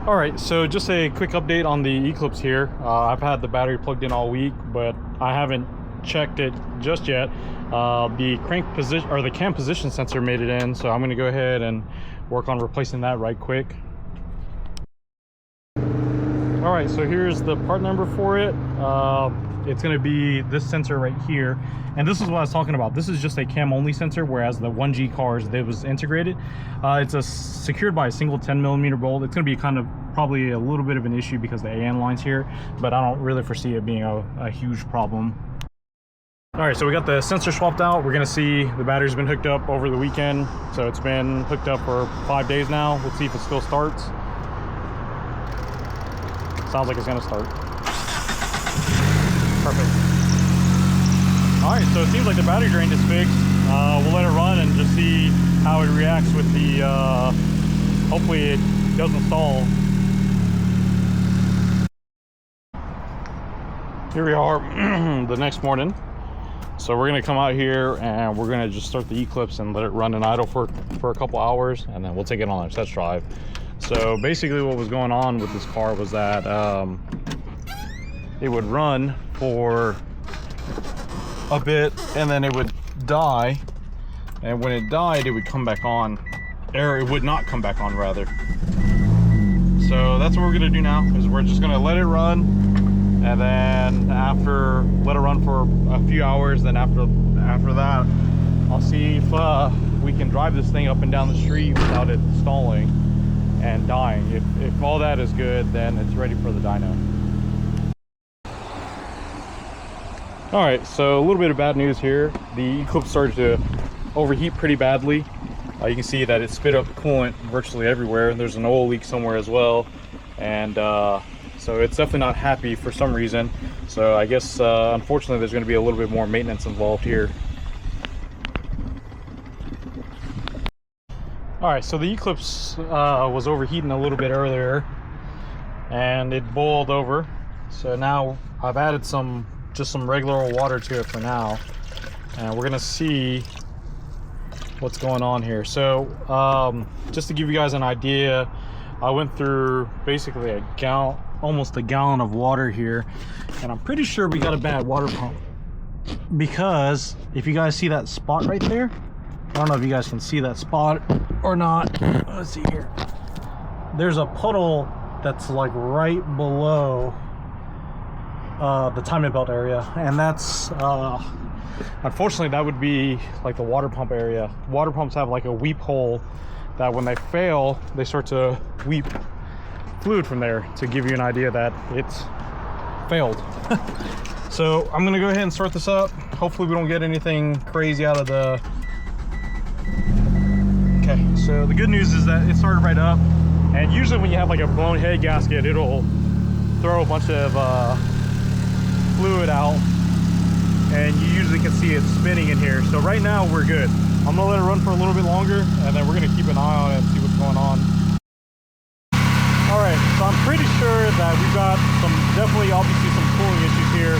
All right, so just a quick update on the Eclipse here. I've had the battery plugged in all week, but I haven't checked it just yet. The crank position or the cam position sensor made it in, so I'm going to go ahead and work on replacing that right quick. All right, so here's the part number for it. It's going to be this sensor right here, and this is what I was talking about. This is just a cam only sensor, whereas the 1G cars, it was integrated. It's secured by a single 10mm bolt. It's going to be kind of probably a little bit of an issue because the AN line's here, but I don't really foresee it being a huge problem. All right, so we got the sensor swapped out. We're going to see the battery's been hooked up over the weekend, so it's been hooked up for 5 days now. Let's see if it still starts. Sounds like it's going to start. Perfect. All right, so it seems like the battery drain is fixed. We'll let it run and just see how it reacts with the, hopefully it doesn't stall. Here we are the next morning. So we're gonna come out here and we're gonna just start the Eclipse and let it run and idle for a couple hours, and then we'll take it on our test drive. So basically what was going on with this car was that it would run for a bit and then it would die, and when it died it would come back on, or it would not come back on rather. So that's what we're gonna do now, is we're just gonna let it run, and then after let it run for a few hours, then after that I'll see if we can drive this thing up and down the street without it stalling and dying. If all that is good, then it's ready for the dyno. All right, so a little bit of bad news here. The Eclipse started to overheat pretty badly. You can see that it spit up coolant virtually everywhere. There's an oil leak somewhere as well, and so it's definitely not happy for some reason. So I guess unfortunately there's going to be a little bit more maintenance involved here. All right, so the Eclipse was overheating a little bit earlier and it boiled over. So now I've added just some regular old water to it for now, and we're gonna see what's going on here. So just to give you guys an idea, I went through basically almost a gallon of water here, and I'm pretty sure we got a bad water pump, because if you guys see that spot right there, I don't know if you guys can see that spot or not. Let's see here. There's a puddle that's like right below the timing belt area, and that's unfortunately that would be like the water pump area. Water pumps have like a weep hole that when they fail, they start to weep fluid from there, to give you an idea that it's failed. So I'm gonna go ahead and start this up. Hopefully we don't get anything crazy out of the... Okay, so the good news is that it started right up, and usually when you have like a blown head gasket, it'll throw a bunch of fluid out, and you usually can see it spinning in here. So right now we're good. I'm gonna let it run for a little bit longer, and then we're gonna keep an eye on it and see what's going on. All right, so I'm pretty sure that we've got definitely obviously some cooling issues here.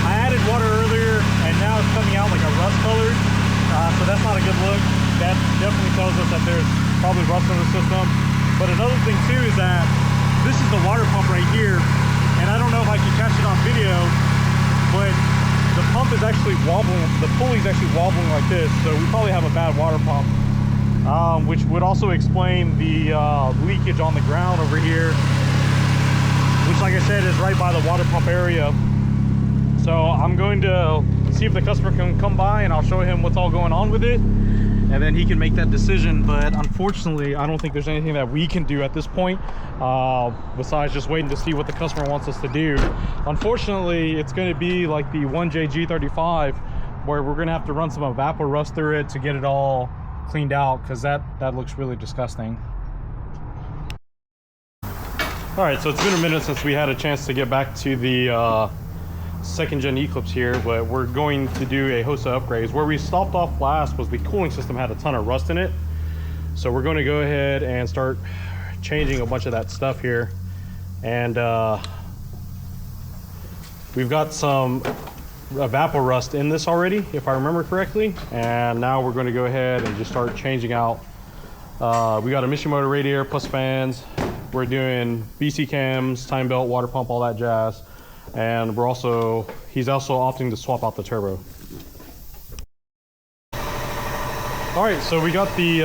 I added water earlier and now it's coming out like a rust color, so that's not a good look. That definitely tells us that there's probably rust in the system. But another thing too is that this is the water pump right here, and I don't know if I can catch it on video, but the pump is actually wobbling, the pulley's actually wobbling like this, so we probably have a bad water pump. Which would also explain the leakage on the ground over here, which, like I said, is right by the water pump area. So I'm going to see if the customer can come by, and I'll show him what's all going on with it, and then he can make that decision. But unfortunately, I don't think there's anything that we can do at this point, besides just waiting to see what the customer wants us to do. Unfortunately, it's going to be like the 1J G35, where we're going to have to run some evapor rust through it to get it all cleaned out, because that looks really disgusting. All right, so it's been a minute since we had a chance to get back to the second gen Eclipse here, but we're going to do a host of upgrades. Where we stopped off last was the cooling system had a ton of rust in it, so we're going to go ahead and start changing a bunch of that stuff here. And we've got some evapor rust in this already, if I remember correctly, and now we're going to go ahead and just start changing out We got a Mishimoto radiator plus fans. We're doing BC cams, time belt, water pump, all that jazz. And he's also opting to swap out the turbo. All right, so we got the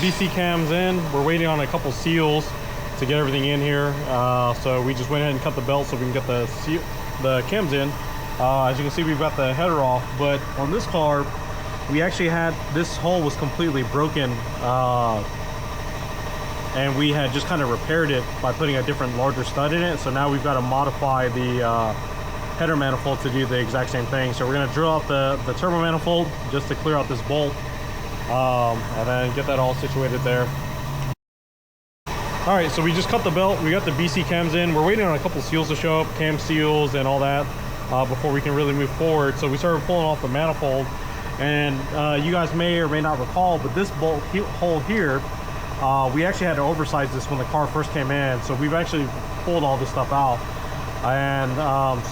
BC cams in. We're waiting on a couple seals to get everything in here. So we just went ahead and cut the belt so we can get the cams in. As you can see, we've got the header off, but on this car, we actually had, this hull was completely broken. And we had just kind of repaired it by putting a different larger stud in it. So now we've got to modify the header manifold to do the exact same thing. So we're going to drill out the turbo manifold just to clear out this bolt, and then get that all situated there. All right, so we just cut the belt. We got the BC cams in. We're waiting on a couple seals to show up, cam seals and all that, before we can really move forward. So we started pulling off the manifold, and you guys may or may not recall, but this bolt hole here, we actually had to oversize this when the car first came in. So we've actually pulled all this stuff out, and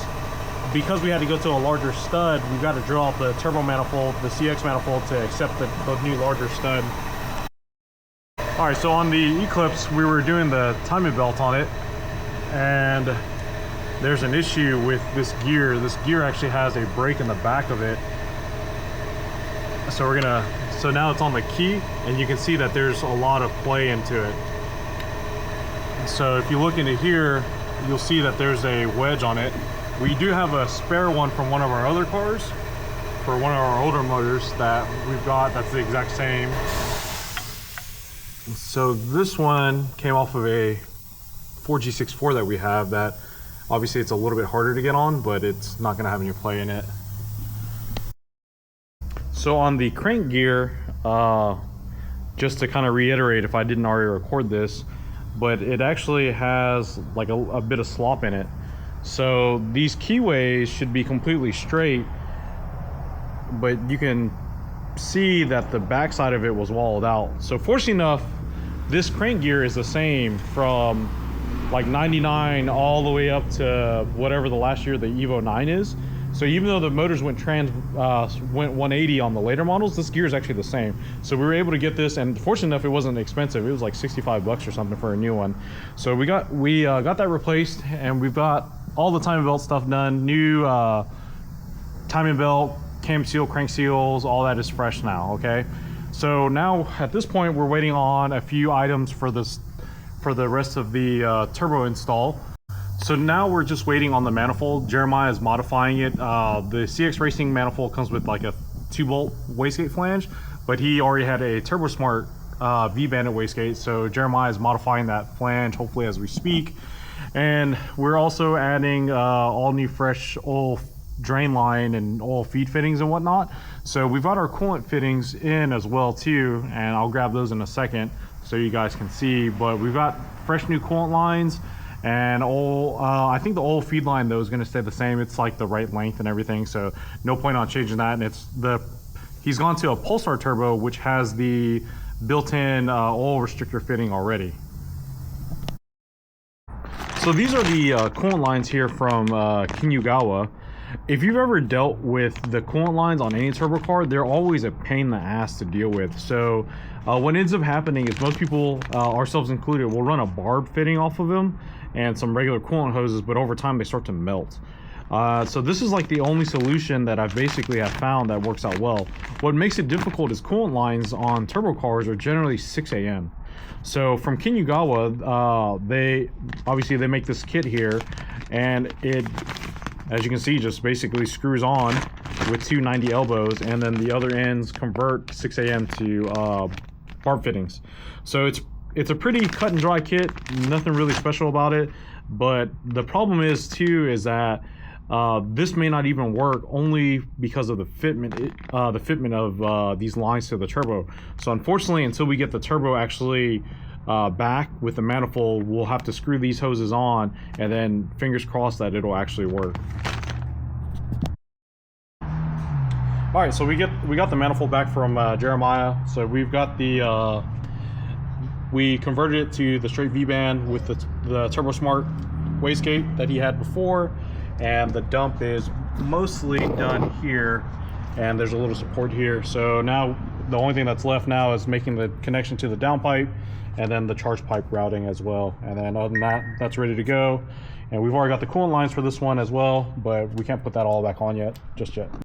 because we had to go to a larger stud, we've got to drill out the turbo manifold, the CX manifold, to accept the new larger stud. All right, so on the Eclipse, we were doing the timing belt on it, and there's an issue with this gear. This gear actually has a brake in the back of it. So so now it's on the key, and you can see that there's a lot of play into it. So if you look into here, you'll see that there's a wedge on it. We do have a spare one from one of our other cars, for one of our older motors that we've got, that's the exact same. So this one came off of a 4G64 that we have, that obviously it's a little bit harder to get on, but it's not gonna have any play in it. So on the crank gear, just to kind of reiterate if I didn't already record this, but it actually has like a bit of slop in it. So these keyways should be completely straight, but you can see that the backside of it was walled out. So fortunately enough, this crank gear is the same from like 99 all the way up to whatever the last year the EVO 9 is. So even though the motors went 180 on the later models, this gear is actually the same. So we were able to get this, and fortunately enough, it wasn't expensive. It was like 65 bucks or something for a new one. So we got that replaced, and we've got all the timing belt stuff done. New timing belt, cam seal, crank seals, all that is fresh now. Okay, so now at this point, we're waiting on a few items for the rest of the turbo install. So now we're just waiting on the manifold. Jeremiah is modifying it. The CX Racing manifold comes with like a 2-bolt wastegate flange, but he already had a Turbo Smart V-banded wastegate. So Jeremiah is modifying that flange, hopefully as we speak. And we're also adding all new fresh oil drain line and oil feed fittings and whatnot. So we've got our coolant fittings in as well too, and I'll grab those in a second so you guys can see. But we've got fresh new coolant lines. And I think the oil feed line though is going to stay the same. It's like the right length and everything, so no point on changing that. And he's gone to a Pulsar turbo, which has the built-in oil restrictor fitting already. So these are the coolant lines here from Kinugawa. If you've ever dealt with the coolant lines on any turbo car, they're always a pain in the ass to deal with. So what ends up happening is most people, ourselves included, will run a barb fitting off of them and some regular coolant hoses, but over time they start to melt. So this is like the only solution that I've basically found that works out well. What makes it difficult is coolant lines on turbo cars are generally 6 AM. So from Kinugawa, they make this kit here, and it, as you can see, just basically screws on with 2 90 elbows, and then the other ends convert 6 AM to barb fittings. So it's a pretty cut and dry kit, nothing really special about it. But the problem is that this may not even work only because of the fitment of these lines to the turbo. So unfortunately, until we get the turbo actually back with the manifold, we'll have to screw these hoses on, and then fingers crossed that it'll actually work. All right, so we got the manifold back from Jeremiah. So we've got the we converted it to the straight V-band with the Turbo Smart wastegate that he had before, and the dump is mostly done here, and there's a little support here. So now The only thing that's left now is making the connection to the downpipe and then the charge pipe routing as well. And then other than that, that's ready to go. And we've already got the coolant lines for this one as well, but we can't put that all back on just yet.